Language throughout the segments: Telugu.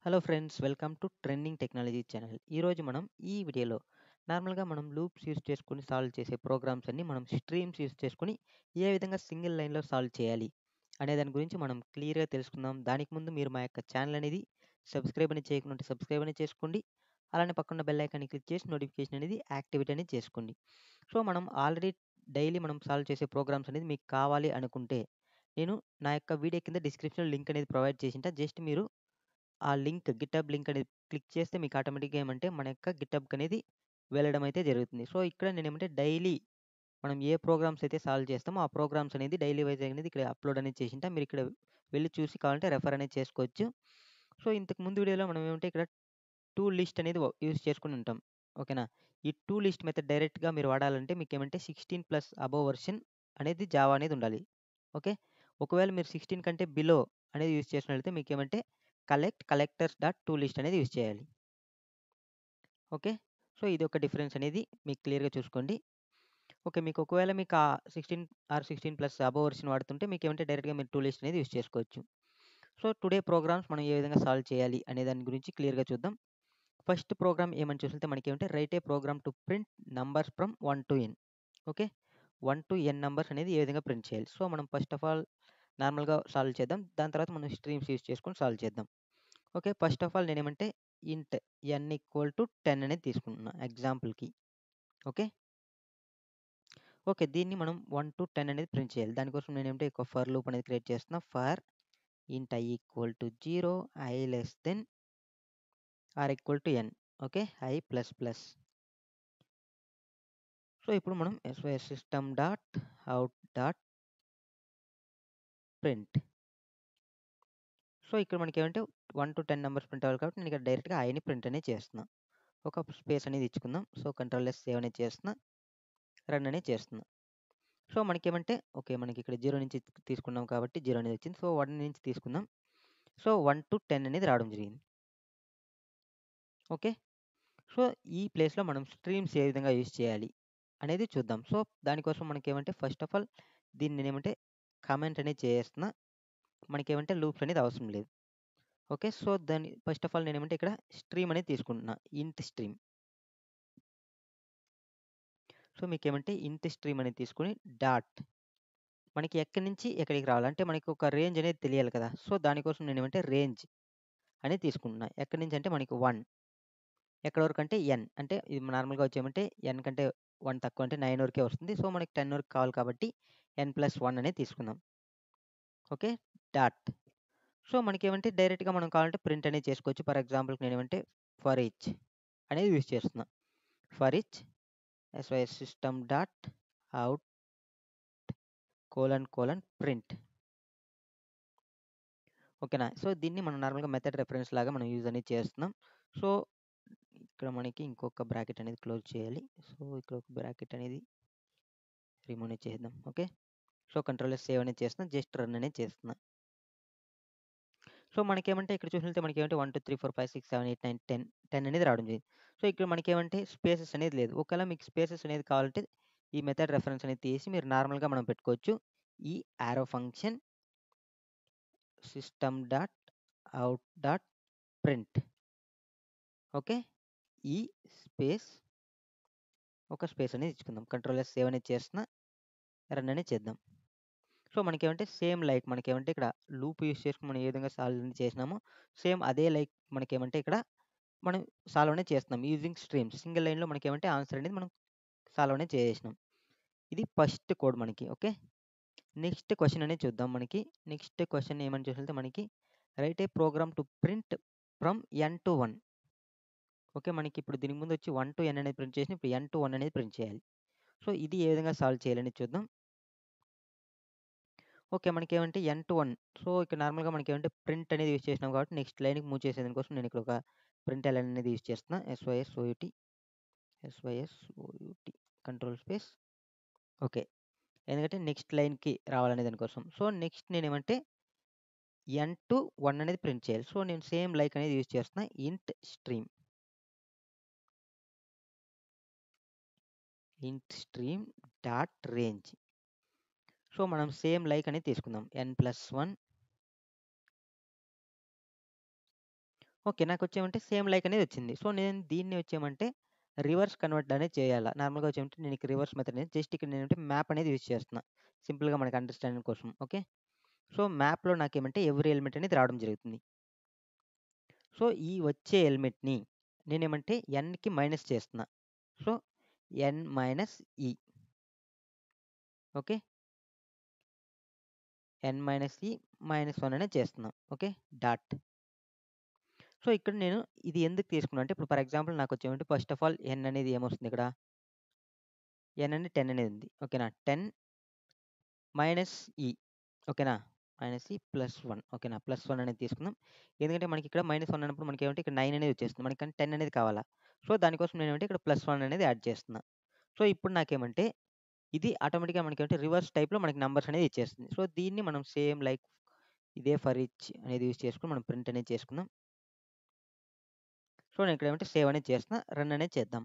Hello friends, welcome to trending technology channel. ఈరోజు మనం ఈ వీడియోలో నార్మల్గా మనం లూప్స్ యూస్ చేసుకొని సాల్వ్ చేసే ప్రోగ్రామ్స్ అన్ని మనం స్ట్రీమ్స్ యూస్ చేసుకొని ఏ విధంగా సింగిల్ లైన్లో సాల్వ్ చేయాలి అనే దాని గురించి మనం క్లియర్గా తెలుసుకుందాం. దానికి ముందు మీరు మా యొక్క ఛానల్ అనేది సబ్స్క్రైబ్ అని చేయకుంటే సబ్స్క్రైబ్ అని చేసుకోండి. అలానే పక్కన బెల్ ఐకాన్ని క్లిక్ చేసి నోటిఫికేషన్ అనేది యాక్టివేట్ అనేది చేసుకోండి. సో మనం ఆల్రెడీ డైలీ మనం సాల్వ్ చేసే ప్రోగ్రామ్స్ అనేది మీకు కావాలి అనుకుంటే నేను నా యొక్క వీడియో కింద డిస్క్రిప్షన్లో లింక్ అనేది ప్రొవైడ్ చేసింటా. జస్ట్ మీరు ఆ లింక్ గిటబ్ లింక్ అనేది క్లిక్ చేస్తే మీకు ఆటోమేటిక్‌గా ఏమంటే మన యొక్క గిటబ్‌కి అనేది వెళ్ళడం అయితే జరుగుతుంది. సో, ఇక్కడ నేనేమంటే డైలీ మనం ఏ ప్రోగ్రామ్స్ అయితే సాల్వ్ చేస్తామో ఆ ప్రోగ్రామ్స్ అనేది డైలీ వైస్ అనేది ఇక్కడ అప్‌లోడ్ అనేది చేసింటా. మీరు ఇక్కడ వెళ్లి చూసి కావాలంటే రెఫర్ అనేది చేసుకోవచ్చు. సో, ఇంతకు ముందు వీడియోలో మనం ఏమంటే ఇక్కడ టు లిస్ట్ అనేది యూజ్ చేసుకొని ఉంటాం. ఓకేనా? ఈ టు లిస్ట్ మెథడ్ డైరెక్ట్‌గా మీరు వాడాలంటే మీకేమంటే 16 ప్లస్ అబోవ్ వెర్షన్ అనేది జావా అనేది ఉండాలి. ఓకే. ఒకవేళ మీరు 16 కంటే బిలో అనేది యూజ్ చేసినట్లయితే మీకేమంటే కలెక్టర్స్ డాట్ టు లిస్ట్ అనేది యూజ్ చేయాలి. ఓకే. సో, ఇది ఒక డిఫరెన్స్ అనేది మీకు క్లియర్‌గా చూసుకోండి. ఓకే. మీకు ఒకవేళ మీకు ఆ 16 ఆర్ 16 ప్లస్ అబోవ్ వెర్షన్ వాడుతుంటే మీకేమంటే డైరెక్ట్‌గా మీరు టు లిస్ట్ అనేది యూజ్ చేసుకోవచ్చు. సో, టుడే ప్రోగ్రామ్స్ మనం ఏ విధంగా సాల్వ్ చేయాలి అనే దాని గురించి క్లియర్‌గా చూద్దాం. ఫస్ట్ ప్రోగ్రామ్ ఏమని చూస్తుంటే మనకేమంటే write a program to print numbers from 1 to N. Okay. 1 to N numbers అనేది ఏ విధంగా ప్రింట్ చేయాలి. సో, మనం ఫస్ట్ ఆఫ్ ఆల్ నార్మల్‌గా సాల్వ్ చేద్దాం. దాని తర్వాత మనం స్ట్రీమ్స్ యూజ్ చేసుకొని సాల్వ్ చేద్దాం. ఓకే. ఫస్ట్ ఆఫ్ ఆల్ నేనేమంటే ఇంట్ n ఈక్వల్ టు 10 అనేది తీసుకుంటున్నా ఎగ్జాంపుల్‌కి. ఓకే. ఓకే. దీన్ని మనం 1-10 అనేది ప్రింట్ చేయాలి. దానికోసం నేనేంటే ఒక ఫర్ లూప్ అనేది క్రియేట్ చేస్తున్నా. For int i equal to 0, i less than or equal to n. Okay. i plus plus. So, ఇప్పుడు మనం system dot out dot print. So, ఇక్కడ మనకేమంటే 1-10 నంబర్స్ ప్రింట్ అవ్వాలి కాబట్టి నేను ఇక్కడ డైరెక్ట్‌గా ఐని ప్రింట్ అనేది చేస్తున్నా. ఒక స్పేస్ అనేది ఇచ్చుకుందాం. సో, కంట్రోల్ ఎస్ సేవ్ అనేది చేస్తున్నా. రన్ అనేది చేస్తున్నా. సో, మనకేమంటే ఓకే. మనకిక్కడ 0 నుంచి తీసుకున్నాం కాబట్టి 0 అనేది వచ్చింది. సో, 1 నుంచి తీసుకుందాం. సో, 1-10 అనేది రావడం జరిగింది. ఓకే. సో, ఈ ప్లేస్‌లో మనం స్ట్రీమ్స్ ఏ విధంగా యూజ్ చేయాలి అనేది చూద్దాం. సో, దానికోసం మనకేమంటే ఫస్ట్ ఆఫ్ ఆల్ దీన్ని నేనేమంటే కామెంట్ అనేది చేసేస్తున్నా. మనకేమంటే లూప్స్ అనేది అవసరం లేదు. ఓకే. సో, దాన్ని ఫస్ట్ ఆఫ్ ఆల్ నేనేమంటే ఇక్కడ స్ట్రీమ్ అనేది తీసుకుంటున్నా. ఇంట్ స్ట్రీమ్. సో, మీకేమంటే ఇంట్ స్ట్రీమ్ అనేది తీసుకొని డాట్ మనకి ఎక్కడి నుంచి ఎక్కడికి రావాలి. అంటే మనకి ఒక రేంజ్ అనేది తెలియాలి కదా! సో, దానికోసం నేనేమంటే రేంజ్ అనేది తీసుకుంటున్నా. ఎక్కడి నుంచి అంటే మనకి 1 ఎక్కడి వరకు అంటే n అంటే ఇది నార్మల్‌గా వచ్చేమంటే n కంటే 1 తక్కువ అంటే 9 వరకే వస్తుంది. సో, మనకి 10 వరకు కావాలి కాబట్టి n+1 అనేది తీసుకుందాం. ఓకే. డాట్. సో, మనకేమంటే డైరెక్ట్‌గా మనం కావాలంటే ప్రింట్ అనేది చేసుకోవచ్చు. ఫర్ ఎగ్జాంపుల్‌కి నేనేమంటే ఫర్ ఈచ్ అనేది యూజ్ చేస్తున్నా. For each system dot out print. ఓకేనా. సో, దీన్ని మనం నార్మల్‌గా మెథడ్ రిఫరెన్స్ లాగా మనం యూజ్ అనేది చేస్తున్నాం. సో, ఇక్కడ మనకి ఇంకొక బ్రాకెట్ అనేది క్లోజ్ చేయాలి. సో, ఇక్కడ ఒక బ్రాకెట్ అనేది రిమూవ్ అనేది చేసేద్దాం. Okay. So, control S save అనేది చేస్తున్నా. జస్ట్ రన్ అనేది చేస్తున్నా. సో, మనకేమంటే ఇక్కడ చూసినట్లయితే మనకేమంటే 1, 2, 3, 4, 5, 6, 7, 8, 9, 10 అనేది రావడం జరిగింది. సో, ఇక్కడ మనకేమంటే స్పేసెస్ అనేది లేదు. ఒకవేళ మీకు స్పేసెస్ అనేది కావాలంటే ఈ మెథడ్ రిఫరెన్స్ అనేది తీసి మీరు నార్మల్‌గా మనం పెట్టుకోవచ్చు. ఈ arrow function system dot out dot print. Okay. ఈ స్పేస్ ఒక స్పేస్ అనేది ఇచ్చుకుందాం. కంట్రోల్ ఎస్ సేవ్ అనేది చేస్తున్నా. రన్ అనేది చేద్దాం. సో, మనకేమంటే సేమ్ లైక్ మనకేమంటే ఇక్కడ లూప్ యూజ్ చేసుకొని మనం ఏ విధంగా సాల్వ్ అనేది చేసినామో సేమ్ అదే లైక్ మనకేమంటే ఇక్కడ మనం సాల్వ్ అనేది చేస్తున్నాం. యూజింగ్ స్ట్రీమ్స్ సింగిల్ లైన్‌లో మనకేమంటే ఆన్సర్ అనేది మనం సాల్వ్ అనేది చేసేసినాం. ఇది ఫస్ట్ కోడ్ మనకి. ఓకే. నెక్స్ట్ క్వెషన్ అనేది చూద్దాం మనకి. నెక్స్ట్ క్వెషన్ ఏమని చూసినట్లయితే మనకి write a program to print from n to 1. Okay. మనకి ఇప్పుడు దీనికి ముందు వచ్చి 1-n అనేది ప్రింట్ చేసి ఇప్పుడు n-1 అనేది ప్రింట్ చేయాలి. సో, ఇది ఏ విధంగా సాల్వ్ చేయాలనేది చూద్దాం. ఓకే. మనకేమంటే n-1 సో, ఇక్కడ నార్మల్‌గా మనకేమంటే ప్రింట్ అనేది యూజ్ చేసినాం కాబట్టి నెక్స్ట్ లైన్‌కి మూవ్ చేసేదాని కోసం నేను ఇక్కడ ఒక ప్రింట్ ఎల్ఎన్ అనేది యూజ్ చేస్తున్నా. SYSOUT control space okay. ఎందుకంటే నెక్స్ట్ లైన్‌కి రావాలనే దానికోసం. సో, నెక్స్ట్ నేనేమంటే n-1 అనేది ప్రింట్ చేయాలి. సో, నేను సేమ్ లైక్ అనేది యూజ్ చేస్తున్నా. ఇంట్ స్ట్రీమ్ డాట్ రేంజ్. సో, మనం సేమ్ లైక్ అనేది తీసుకుందాం. n+1 okay. నాకొచ్చేమంటే సేమ్ లైక్ అనేది వచ్చింది. సో, నేను దీన్ని వచ్చేమంటే రివర్స్ కన్వర్ట్ అనేది చేయాలా. నార్మల్‌గా వచ్చేమంటే నేను ఇక్కడ రివర్స్ మెథడ్ అనేది జస్ట్ ఇక్కడ నేనంటే మ్యాప్ అనేది యూజ్ చేస్తున్నా. సింపుల్‌గా మనకి అండర్‌స్టాండింగ్ కోసం. ఓకే. సో, మ్యాప్‌లో నాకేమంటే ఎవ్రి ఎలిమెంట్ అనేది రావడం జరుగుతుంది. సో, ఈ వచ్చే ఎలిమెంట్‌ని నేనేమంటే ఎన్‌కి మైనస్ చేస్తున్నా. సో, ఎన్ మైనస్ ఈ. ఓకే. ఎన్ మైనస్ ఈ -1 అనేది చేస్తున్నాం. ఓకే. డాట్. సో, ఇక్కడ నేను ఇది ఎందుకు తీసుకున్నా అంటే ఇప్పుడు ఫర్ ఎగ్జాంపుల్ నాకొచ్చేమంటే ఫస్ట్ ఆఫ్ ఆల్ ఎన్ అనేది ఏమొస్తుంది ఇక్కడ? ఎన్ అనేది 10 అనేది ఉంది. ఓకేనా? 10 మైనస్ ఈ. ఓకేనా? మైనస్ ఈ +1 ఓకేనా? +1 అనేది తీసుకుందాం. ఎందుకంటే మనకి ఇక్కడ -1 అన్నప్పుడు మనకేమంటే ఇక్కడ 9 అనేది వచ్చేస్తుంది. మనకి కానీ 10 అనేది కావాలా. సో, దానికోసం నేనేమంటే ఇక్కడ +1 అనేది యాడ్ చేస్తున్నా. సో, ఇప్పుడు నాకేమంటే ఇది ఆటోమేటిక్‌గా మనకేమంటే రివర్స్ టైప్‌లో మనకి నంబర్స్ అనేది ఇచ్చేస్తుంది. సో, దీన్ని మనం సేమ్ లైక్ ఇదే ఫర్ ఈచ్ అనేది యూజ్ చేసుకొని మనం ప్రింట్ అనేది చేసుకుందాం. సో, నేను ఇక్కడ ఏమంటే సేవ్ అనేది చేస్తున్నా. రన్ అనేది చేద్దాం.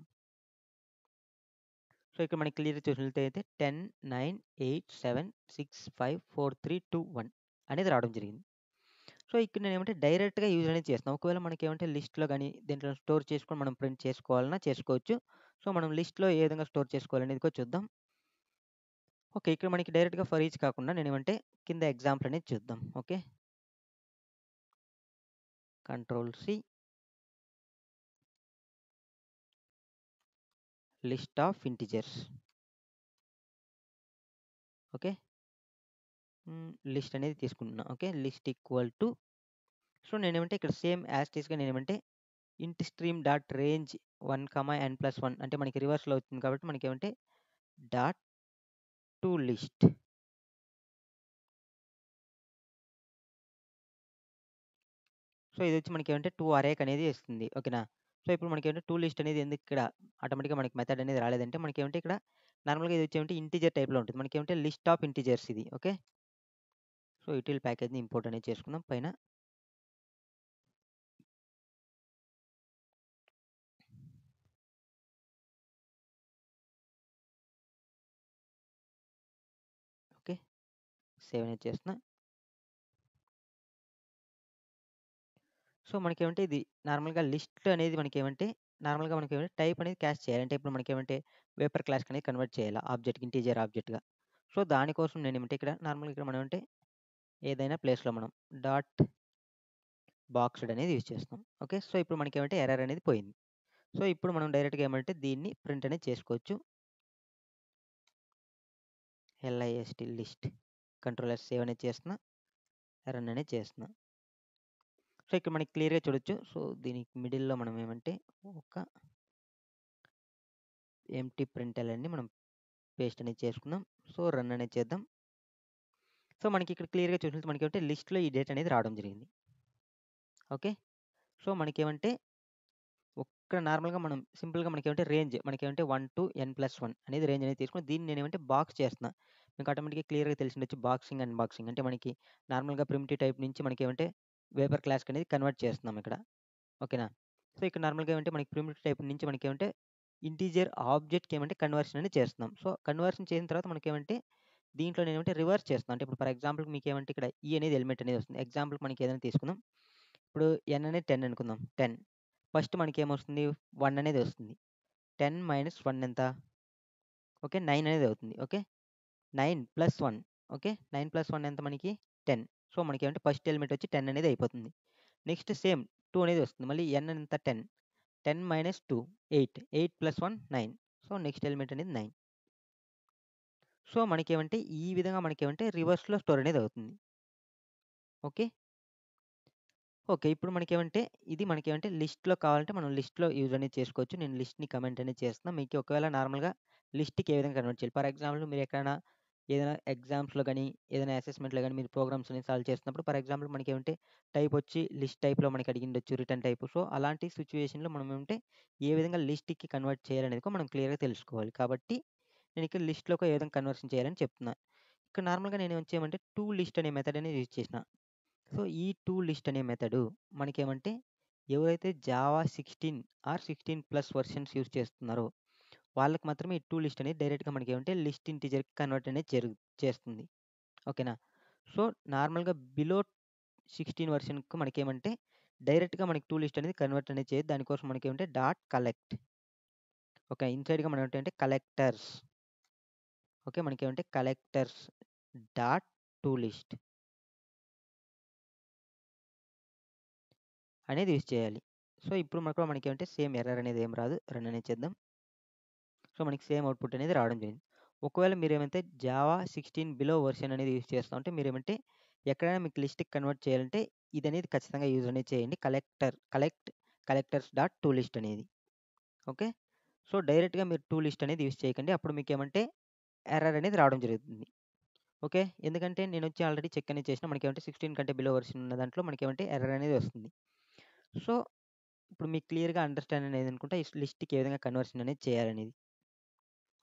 సో, ఇక్కడ మనకి క్లియర్‌గా చూసినట్లయితే 10, 9, 8, 7, 6, 5, 4, 3, 2, 1 అనేది రావడం జరిగింది. సో, ఇక్కడ నేనేమంటే డైరెక్ట్‌గా యూజ్ అనేది చేస్తున్నాం. ఒకవేళ మనకేమంటే లిస్ట్‌లో గాని, దీంట్లో స్టోర్ చేసుకొని మనం ప్రింట్ చేసుకోవాలన్నా చేసుకోవచ్చు. సో, మనం లిస్ట్‌లో ఏ విధంగా స్టోర్ చేసుకోవాలనేది కూడా చూద్దాం. ఓకే. ఇక్కడ మనకి డైరెక్ట్‌గా ఫర్ ఈచ్ కాకుండా నేనేమంటే కింద ఎగ్జాంపుల్ అనేది చూద్దాం. Okay. Control C list of integers. Okay. List అనేది తీసుకుంటున్నా. Okay. List equal to so, నేనేమంటే ఇక్కడ సేమ్ యాజ్ టీజ్‌గా నేనేమంటే ఇంట్ స్ట్రీమ్ డాట్ రేంజ్ 1, n+1 అంటే మనకి రివర్స్‌లో అవుతుంది కాబట్టి మనకేమంటే డాట్ టు లిస్ట్. సో, ఇదొచ్చి మనకేమంటే 2 అరేక్ అనేది ఇస్తుంది. ఓకేనా? సో, ఇప్పుడు మనకేంటే టు లిస్ట్ అనేది ఎందుకు ఇక్కడ ఆటోమేటిక్‌గా మనకి మెథడ్ అనేది రాలేదంటే మనకేమంటే ఇక్కడ నార్మల్‌గా ఇది వచ్చేమంటే ఇంటిజర్ టైప్‌లో ఉంటుంది. మనకేమంటే లిస్ట్ ఆఫ్ ఇంటిజర్స్ ఇది. ఓకే. సో, యూటిల్ ప్యాకేజ్‌ని ఇంపోర్ట్ అనేది చేసుకుందాం పైన. ఓకే. సేవ్ అనేది చేస్తున్నా. సో, మనకేమంటే ఇది నార్మల్‌గా లిస్ట్ అనేది నార్మల్‌గా మనకేమంటే టైప్ అనేది క్యాస్ట్ చేయాలి. అంటే ఇప్పుడు మనకేమంటే వేపర్ క్లాస్‌కి అనేది కన్వర్ట్ చేయాలా ఆబ్జెక్ట్‌కి ఇంటిజర్ ఆబ్జెక్ట్‌గా. సో, దానికోసం నేనేమంటే ఇక్కడ నార్మల్‌గా ఇక్కడ మనం అంటే ఏదైనా ప్లేస్‌లో మనం డాట్ బాక్స్డ్ అనేది యూజ్ చేస్తాం. ఓకే. సో, ఇప్పుడు మనకేమంటే ఎర్రర్ అనేది పోయింది. సో, ఇప్పుడు మనం డైరెక్ట్‌గా ఏమంటే దీన్ని ప్రింట్ అనేది చేసుకోవచ్చు. List list control S save అనేది చేస్తున్నా. రన్ అనేది చేస్తున్నా. సో, ఇక్కడ మనకి క్లియర్‌గా చూడొచ్చు. సో, దీనికి మిడిల్‌లో మనం ఏమంటే ఒక ఎంప్టీ ప్రింట్‌ఎల్ అని మనం పేస్ట్ అనేది చేసుకుందాం. సో, రన్ అనేది చేద్దాం. సో, మనకి ఇక్కడ క్లియర్‌గా చూసినట్టు మనకేమంటే లిస్ట్‌లో ఈ డేట్ అనేది రావడం జరిగింది. ఓకే. సో, మనకేమంటే ఇక్కడ నార్మల్‌గా మనం సింపుల్‌గా మనకేమంటే రేంజ్ మనకేమంటే 1-n+1 అనేది రేంజ్ అనేది తీసుకొని దీన్ని నేనేమంటే బాక్స్ చేస్తున్నా. మీకు ఆటోమేటిక్‌గా క్లియర్‌గా తెలిసుండొచ్చు బాక్సింగ్, అన్‌బాక్సింగ్ అంటే మనకి నార్మల్‌గా ప్రిమిటివ్ టైప్ నుంచి మనకేమంటే వేపర్ క్లాస్‌కి అనేది కన్వర్ట్ చేస్తున్నాం ఇక్కడ. ఓకేనా? సో, ఇక్కడ నార్మల్‌గా ఏమంటే మనకి ప్రిమిటివ్ టైప్ నుంచి మనకేమంటే ఇంటిజర్ ఆబ్జెక్ట్‌కి ఏమంటే కన్వర్షన్ అనేది చేస్తున్నాం. సో, కన్వర్షన్ చేసిన తర్వాత మనకేమంటే దీంట్లో నేనేమంటే రివర్స్ చేస్తున్నా. అంటే ఇప్పుడు ఫర్ ఎగ్జాంపుల్‌కి మీకేమంటే ఇక్కడ ఈ అనేది ఎలిమెంట్ అనేది వస్తుంది. ఎగ్జాంపుల్‌కి మనకి ఏదైనా తీసుకుందాం. ఇప్పుడు n అనేది 10 అనుకుందాం. 10 ఫస్ట్ మనకేమొస్తుంది 1 అనేది వస్తుంది. 10 - 1 ఎంత? ఓకే. 9 అనేది అవుతుంది. ఓకే. 9 + 1 ఓకే. 9 + 1 ఎంత మనకి? 10. సో, మనకేమంటే ఫస్ట్ ఎలిమెంట్ వచ్చి 10 అనేది అయిపోతుంది. నెక్స్ట్ సేమ్ 2 అనేది వస్తుంది. మళ్ళీ n ఎంత 10. 10 - 2 8. 8 + 1 9. సో, నెక్స్ట్ ఎలిమెంట్ అనేది 9. సో, మనకేమంటే ఈ విధంగా మనకేమంటే రివర్స్‌లో స్టోర్ అనేది అవుతుంది. ఓకే. ఓకే. ఇప్పుడు మనకేమంటే ఇది మనకేమంటే లిస్ట్‌లో కావాలంటే మనం లిస్ట్‌లో యూజ్ అనేది చేసుకోవచ్చు. నేను లిస్ట్‌ని కమెంట్ అనేది చేస్తున్నా. మీకు ఒకవేళ నార్మల్‌గా లిస్ట్‌కి ఏ విధంగా కన్వర్ట్ చేయాలి. ఫర్ ఎగ్జాంపుల్ మీరు ఎక్కడైనా ఏదైనా ఎగ్జామ్స్‌లో గాని, ఏదైనా అసెస్మెంట్‌లో గాని మీరు ప్రోగ్రామ్స్ అనేది సాల్వ్ చేస్తున్నప్పుడు ఫర్ ఎగ్జాంపుల్ మనకేమంటే టైప్ వచ్చి లిస్ట్ టైప్‌లో మనకి అడిగిండొచ్చు రిటర్న్ టైప్. సో, అలాంటి సిట్యుయేషన్‌లో మనం ఏమంటే ఏ విధంగా లిస్ట్‌కి కన్వర్ట్ చేయాలనేది కూడా మనం క్లియర్‌గా తెలుసుకోవాలి. కాబట్టి నేను ఇక్కడ లిస్ట్‌లోకి ఏ విధంగా కన్వర్షన్ చేయాలని చెప్తున్నా. ఇక్కడ నార్మల్‌గా నేను వచ్చేమంటే టు లిస్ట్ అనే మెథడ్ అనేది యూజ్ చేసిన. సో, ఈ టు లిస్ట్ అనే మెథడు మనకేమంటే ఎవరైతే జావా 16 ఆర్ 16+ వెర్షన్స్ యూజ్ చేస్తున్నారో వాళ్ళకి మాత్రమే ఈ టు లిస్ట్ అనేది డైరెక్ట్‌గా మనకేమంటే లిస్ట్ ఇంటిజర్‌కి కన్వర్ట్ అనేది చేస్తుంది. ఓకేనా? సో, నార్మల్‌గా బిలో 16 వెర్షన్‌కి మనకేమంటే డైరెక్ట్‌గా మనకి టూ లిస్ట్ అనేది కన్వర్ట్ అనేది చేయదు. దానికోసం మనకేమంటే డాట్ కలెక్ట్. ఓకే. ఇన్‌సైడ్‌గా మనం ఏంటంటే కలెక్టర్స్. ఓకే. మనకేమంటే కలెక్టర్స్ డాట్ టు లిస్ట్ అనేది యూజ్ చేయాలి. సో, ఇప్పుడు మనకేమంటే సేమ్ ఎర్రర్ అనేది ఏం రాదు. రన్ అనేది చేద్దాం. సో, మనకి సేమ్ అవుట్‌పుట్ అనేది రావడం జరిగింది. ఒకవేళ మీరేమైతే జావా 16 బిలో వెర్షన్ అనేది యూజ్ చేస్తా ఉంటే మీరేమంటే ఎక్కడైనా మీకు లిస్ట్‌కి కన్వర్ట్ చేయాలంటే ఇదనేది ఖచ్చితంగా యూజ్ అనేది చేయండి. కలెక్టర్స్ డాట్ టు లిస్ట్ అనేది. ఓకే. సో, డైరెక్ట్‌గా మీరు టు లిస్ట్ అనేది యూజ్ చేయకండి. అప్పుడు మీకేమంటే ఎర్రర్ అనేది రావడం జరుగుతుంది. ఓకే. ఎందుకంటే నేనొచ్చి ఆల్రెడీ చెక్ అనేది చేసినా మనకేమంటే 16 కంటే బిలో వెర్షన్ ఉన్న దాంట్లో మనకేమంటే ఎర్రర్ అనేది వస్తుంది. సో, ఇప్పుడు మీకు క్లియర్‌గా అండర్‌స్టాండ్ అనేది అనుకుంటా ఈ లిస్ట్‌కి ఏ విధంగా కన్వర్షన్ అనేది చేయాలనేది.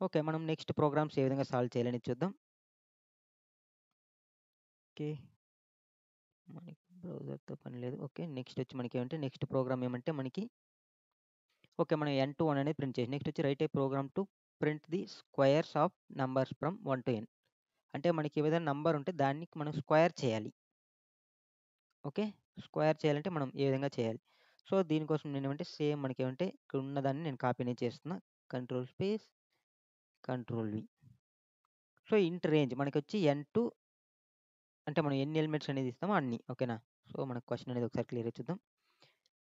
ఓకే. మనం నెక్స్ట్ ప్రోగ్రామ్స్ ఏ విధంగా సాల్వ్ చేయాలనేది చూద్దాం. ఓకే. మనకి బ్రౌజర్‌తో పని లేదు. ఓకే. నెక్స్ట్ వచ్చి మనకేమంటే నెక్స్ట్ ప్రోగ్రామ్ ఏమంటే మనకి ఓకే. మనం n to 1 అనేది ప్రింట్ చేసి నెక్స్ట్ వచ్చి write a program to print the squares of numbers from 1 to n. అంటే మనకి ఏదైనా నంబర్ ఉంటే దాన్ని మనం స్క్వేర్ చేయాలి. ఓకే. స్క్వేర్ చేయాలంటే మనం ఏ విధంగా చేయాలి. సో, దీనికోసం నేనేమంటే సేమ్ మనకేమంటే ఇక్కడ ఉన్నదాన్ని నేను కాపీ అనేది చేస్తున్నా. Control space, control V. So, ఇంట్ రేంజ్ మనకొచ్చి n అంటే మనం ఎన్ని ఎలిమెంట్స్ అనేది ఇస్తామో అన్ని. ఓకేనా. సో, మనకు క్వెషన్ అనేది ఒకసారి క్లియర్‌గా చూద్దాం.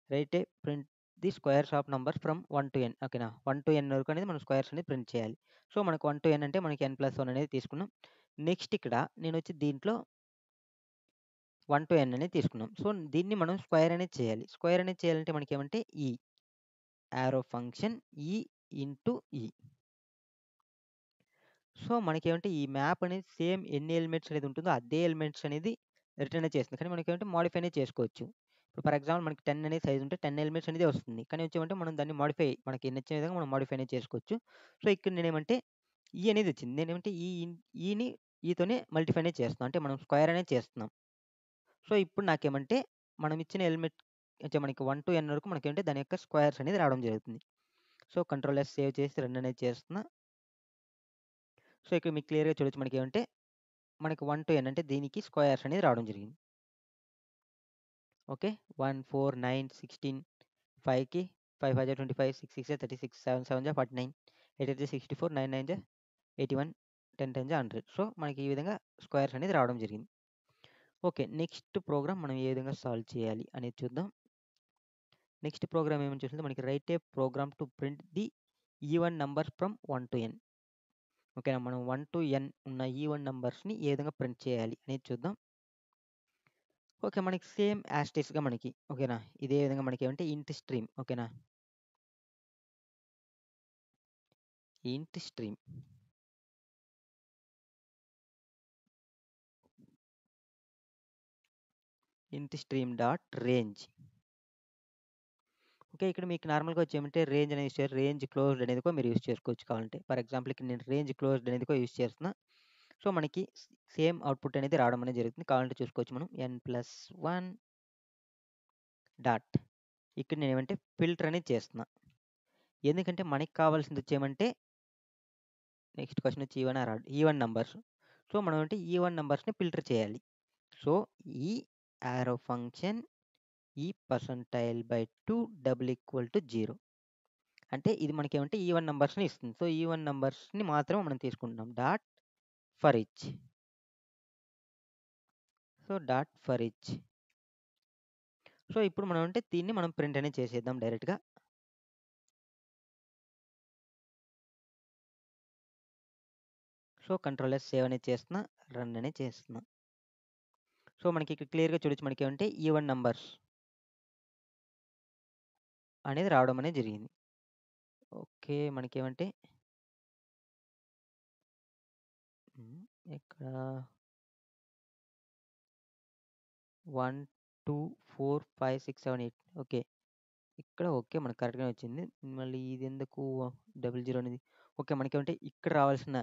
Right A print the squares of numbers from 1 to n. ఓకేనా. 1 to n వరకు అనేది మనం స్క్వేర్స్ అనేది ప్రింట్ చేయాలి. సో, మనకు 1 to n అంటే మనకి n+1 అనేది తీసుకున్నాం. నెక్స్ట్ ఇక్కడ నేనొచ్చి దీంట్లో 1 to n అనేది తీసుకున్నాం. సో, దీన్ని మనం స్క్వేర్ అనేది చేయాలి. స్క్వేర్ అనేది చేయాలంటే మనకేమంటే ఈ యారో ఫంక్షన్ ఈ ఇంటూ ఈ. సో, మనకేమంటే ఈ మ్యాప్ అనేది సేమ్ ఎన్ని ఎలిమెంట్స్ అనేది ఉంటుందో అదే ఎలిమెంట్స్ అనేది రిటర్న్ అనేది చేస్తుంది. కానీ మనకేమంటే మోడిఫై అనేది చేసుకోవచ్చు. ఇప్పుడు ఫర్ ఎగ్జాంపుల్ మనకి 10 అనేది సైజ్ ఉంటే 10 ఎలిమెంట్స్ అనేది వస్తుంది. కానీ వచ్చేమంటే మనం దాన్ని మనకి నచ్చిన విధంగా మనం మోడిఫై అనేది చేసుకోవచ్చు. సో, ఇక్కడ నేనేమంటే ఈ అనేది వచ్చింది. నేనేమంటే ఈని ఈతోనే మల్టిప్లై అనేది చేస్తున్నాం. అంటే మనం స్క్వేర్ అనేది చేస్తున్నాం. సో, ఇప్పుడు నాకేమంటే మనం ఇచ్చిన ఎలిమెంట్ అంటే మనకి 1 to n వరకు మనకేంటే దాని యొక్క స్క్వేర్స్ అనేది రావడం జరుగుతుంది. సో, కంట్రోల్ ఎస్ సేవ్ చేసి రన్ అనేది చేస్తున్నా. సో, ఇక్కడ మీకు క్లియర్‌గా చూడొచ్చు మనకేమంటే మనకి 1 to n అంటే దీనికి స్క్వేర్స్ అనేది రావడం జరిగింది. ఓకే. 1, 4, 9, 16 5కి 5 5 25, 6 6 36, 7 7 49, 8 8 64, 9 9 81, 10 10 100. సో, మనకి ఈ విధంగా స్క్వేర్స్ అనేది రావడం జరిగింది. ఓకే. నెక్స్ట్ ప్రోగ్రామ్ మనం ఏ విధంగా సాల్వ్ చేయాలి అనేది చూద్దాం. నెక్స్ట్ ప్రోగ్రామ్ ఏమని చూస్తుంటే మనకి write a program to print the even numbers from 1 to n. ఓకేనా. మనం 1 to n ఉన్న ఈవెన్ నంబర్స్‌ని ఏ విధంగా ప్రింట్ చేయాలి అనేది చూద్దాం. ఓకే. మనకి సేమ్ యాజ్ టీజ్‌గా మనకి ఓకేనా. ఇదే విధంగా మనకేమంటే ఇంట్ స్ట్రీమ్ ఓకేనా. ఇంట్ స్ట్రీమ్ ఇంట్ స్ట్రీమ్ డాట్ రేంజ్. ఓకే. ఇక్కడ మీకు నార్మల్‌గా వచ్చేమంటే రేంజ్ అనేది రేంజ్ క్లోజ్డ్ అనేది కూడా మీరు యూజ్ చేసుకోవచ్చు కావాలంటే. ఫర్ ఎగ్జాంపుల్ ఇక్కడ నేను రేంజ్ క్లోజ్డ్ అనేది కూడా యూజ్ చేస్తున్నా. సో, మనకి సేమ్ అవుట్‌పుట్ అనేది రావడం అనేది జరుగుతుంది. కావాలంటే చూసుకోవచ్చు మనం n+1 డాట్. ఇక్కడ నేనేమంటే ఫిల్టర్ అనేది చేస్తున్నా. ఎందుకంటే మనకి కావాల్సింది వచ్చేమంటే నెక్స్ట్ క్వెషన్ వచ్చి even or odd. Even numbers. So, మనం అంటే ఈవెన్ నంబర్స్‌ని ఫిల్టర్ చేయాలి. సో, ఈ యారో ఫంక్షన్ ఈ percentile by 2 double equal to 0. అంటే ఇది మనకేమంటే ఈవెన్ నంబర్స్‌ని ఇస్తుంది. సో, ఈవెన్ నంబర్స్‌ని మాత్రమే మనం తీసుకుంటున్నాం. Dot for each. So, dot for each. So, ఇప్పుడు మనం అంటే దీన్ని మనం ప్రింట్ అనేది చేసేద్దాం డైరెక్ట్‌గా. సో, కంట్రోల్ ఎస్ సేవ్ అనేది చేస్తున్నా. రన్ అనేది చేస్తున్నా. సో, మనకి ఇక్కడ క్లియర్‌గా చూడొచ్చు మనకేమంటే ఈవెన్ నంబర్స్ అనేది రావడం అనేది జరిగింది. ఓకే. మనకేమంటే ఇక్కడ 1, 2, 4, 5, 6, 7, 8 ఓకే. ఇక్కడ ఓకే. మనకు కరెక్ట్‌గానే వచ్చింది. మళ్ళీ ఇదెందుకు 00 అనేది ఓకే. మనకేమంటే ఇక్కడ రావాల్సిన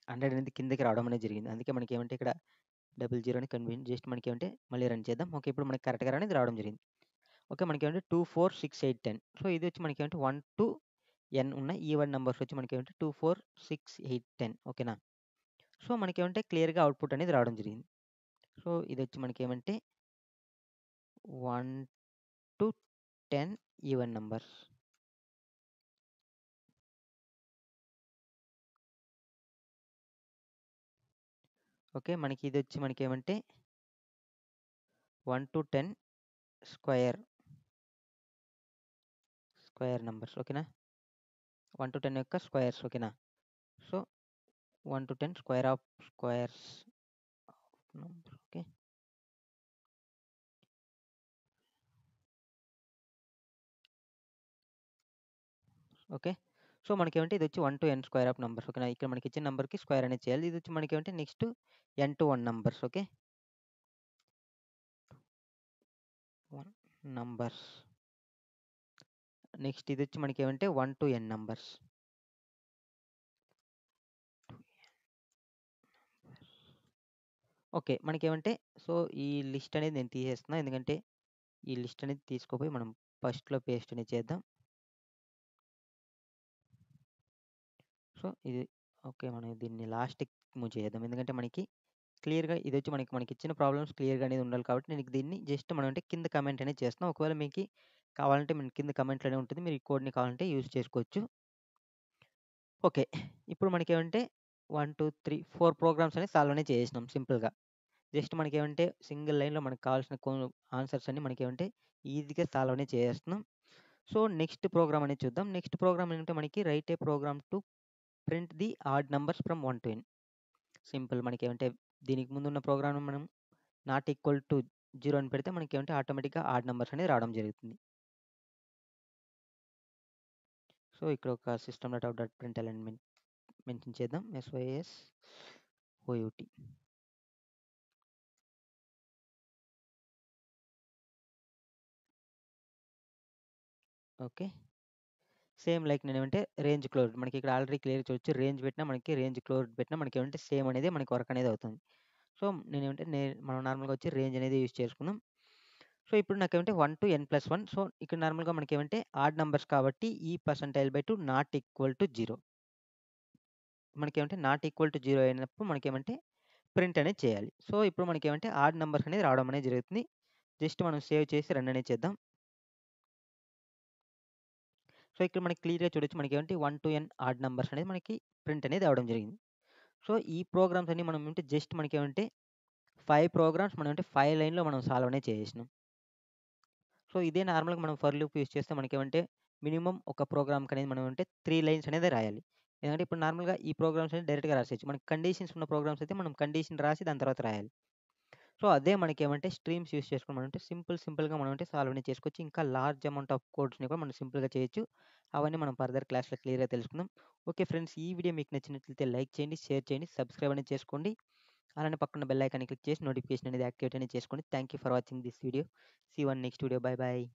100 అనేది కిందకి రావడం అనేది జరిగింది. అందుకే మనకేమంటే ఇక్కడ 00 అని జస్ట్ మనకేమంటే మళ్ళీ రన్ చేద్దాం. ఓకే. ఇప్పుడు మనకి కరెక్ట్‌గా అనేది రావడం జరిగింది. ఓకే. మనకేమంటే 2, 4, 6, 8, 10. సో, ఇది వచ్చి మనకేమంటే 1 to n ఉన్న ఈవెన్ నంబర్స్ వచ్చి మనకేమంటే 2, 4, 6, 8, 10 ఓకేనా. సో, మనకేమంటే క్లియర్‌గా అవుట్‌పుట్ అనేది రావడం జరిగింది. సో, ఇదొచ్చి మనకేమంటే 1 to 10 ఈవెన్ నంబర్స్. ఓకే. మనకి ఇదొచ్చి మనకేమంటే 1 to 10 స్క్వేర్ నంబర్స్. ఓకేనా? 1 to 10 యొక్క స్క్వేర్స్. ఓకేనా? So 1 to 10 squares number. Okay. Okay. So మనకేమంటే ఇదొచ్చి 1 to n square of numbers. ఓకేనా? ఇక్కడ మనకిచ్చిన నంబర్‌కి స్క్వేర్ అనేది చేయాలి. ఇదొచ్చి మనకేమంటే next n to 1 numbers. Okay. 1 numbers. Next ఇదొచ్చి మనకేమంటే 1 to n numbers. Okay. మనకేమంటే so ఈ లిస్ట్ అనేది నేను తీసేస్తున్నా. ఎందుకంటే ఈ లిస్ట్ అనేది తీసుకుపోయి మనం ఫస్ట్‌లో పేస్ట్ అనేది చేద్దాం. సో ఇది ఓకే. మనం దీన్ని లాస్ట్‌కి మూవ్ చేద్దాం. ఎందుకంటే మనకి క్లియర్‌గా ఇదొచ్చి మనకిచ్చిన ప్రాబ్లమ్స్ క్లియర్‌గా అనేది ఉండాలి కాబట్టి నేను దీన్ని జస్ట్ మనం అంటే కింద కామెంట్ అనేది చేస్తున్నాం. ఒకవేళ మీకి కావాలంటే మన కింద కామెంట్‌లోనే ఉంటుంది. మీరు ఈ కోడ్‌ని కావాలంటే యూజ్ చేసుకోవచ్చు. ఓకే. ఇప్పుడు మనకేమంటే 1, 2, 3, 4 ప్రోగ్రామ్స్ అనేది సాల్వ్ అనేది చేసేసినాం సింపుల్‌గా. జస్ట్ మనకేమంటే సింగిల్ లైన్‌లో మనకు కావాల్సిన ఆన్సర్స్ అన్నీ మనకేమంటే ఈజీగా సాల్వ్ అనేది చేసేస్తున్నాం. సో నెక్స్ట్ ప్రోగ్రామ్ అనేది చూద్దాం. నెక్స్ట్ ప్రోగ్రామ్ ఏంటంటే మనకి write a program to print the odd numbers from 1 to n. Simple. మనకేమంటే దీనికి ముందున్న ప్రోగ్రామ్‌ని మనం నాట్ ఈక్వల్ టు 0 అని పెడితే మనకేమంటే ఆటోమేటిక్‌గా ఆడ్ నంబర్స్ అనేది రావడం జరుగుతుంది. సో ఇక్కడ ఒక system.out.println మెన్షన్ చేద్దాం. SYSOUT. ఓకే. సేమ్ లైక్ నేనేమంటే రేంజ్ క్లోజ్డ్. మనకి ఇక్కడ ఆల్రెడీ క్లియర్‌గా చూడొచ్చు. రేంజ్ పెట్టినా మనకి రేంజ్ క్లోజ్డ్ పెట్టినా మనకేమంటే సేమ్ అనేది మనకి వర్క్ అనేది అవుతుంది. సో నేనేమంటే మనం నార్మల్‌గా వచ్చి రేంజ్ అనేది యూజ్ చేసుకుందాం. సో ఇప్పుడు నాకేమంటే 1 to n+1. సో ఇక్కడ నార్మల్‌గా మనకేమంటే ఆడ్ నంబర్స్ కాబట్టి ఈ percentile by 2 not equal to 0. మనకేమంటే నాట్ ఈక్వల్ టు 0 అయినప్పుడు మనకేమంటే ప్రింట్ అనేది చేయాలి. సో ఇప్పుడు మనకేమంటే ఆడ్ నంబర్స్ అనేది రావడం అనేది జరుగుతుంది. జస్ట్ మనం సేవ్ చేసి రన్ అనేది చేద్దాం. సో ఇక్కడ మనకి క్లియర్‌గా చూడొచ్చు. మనకేమంటే 1 to n ఆడ్ నంబర్స్ అనేది మనకి ప్రింట్ అనేది అవ్వడం జరిగింది. సో ఈ ప్రోగ్రామ్స్ అన్నీ మనం అంటే జస్ట్ మనకేమంటే 5 ప్రోగ్రామ్స్ మనం అంటే 5 లైన్‌లో మనం సాల్వ్ అనేది చేసేసినాం. సో ఇదే నార్మల్‌గా మనం ఫర్ లూప్ యూజ్ చేస్తే మనకేమంటే మినిమమ్ ఒక ప్రోగ్రామ్‌కి అనేది మనం అంటే 3 లైన్స్ అనేది రాయాలి. ఎందుకంటే ఇప్పుడు నార్మల్‌గా ఈ ప్రోగ్రామ్స్ అనేది డైరెక్ట్‌గా రాసేయొచ్చు. మనకి కండిషన్స్ ఉన్న ప్రోగ్రామ్స్ అయితే మనం కండిషన్ రాసి దాని తర్వాత రాయాలి. సో అదే మనకేమంటే స్ట్రీమ్స్ యూజ్ చేసుకొని మనం అంటే సింపుల్‌గా మనం అంటే సాల్వ్ అనేది చేసుకోవచ్చు. ఇంకా లార్జ్ అమౌంట్ ఆఫ్ కోడ్స్‌ని కూడా మనం సింపుల్‌గా చేయొచ్చు. అవన్నీ మనం ఫర్దర్ క్లాస్‌లో క్లియర్‌గా తెలుసుకుందాం. ఓకే ఫ్రెండ్స్, ఈ వీడియో మీకు నచ్చినట్లయితే లైక్ చేయండి, షేర్ చేయండి, సబ్స్క్రైబ్ అనేది చేసుకోండి. అలానే పక్కన బెల్ ఐకాన్ని క్లిక్ చేసి నోటిఫికేషన్ అనేది యాక్టివేట్ అనేది చేసుకోండి. Thank you for watching this video. See you on next video. Bye by.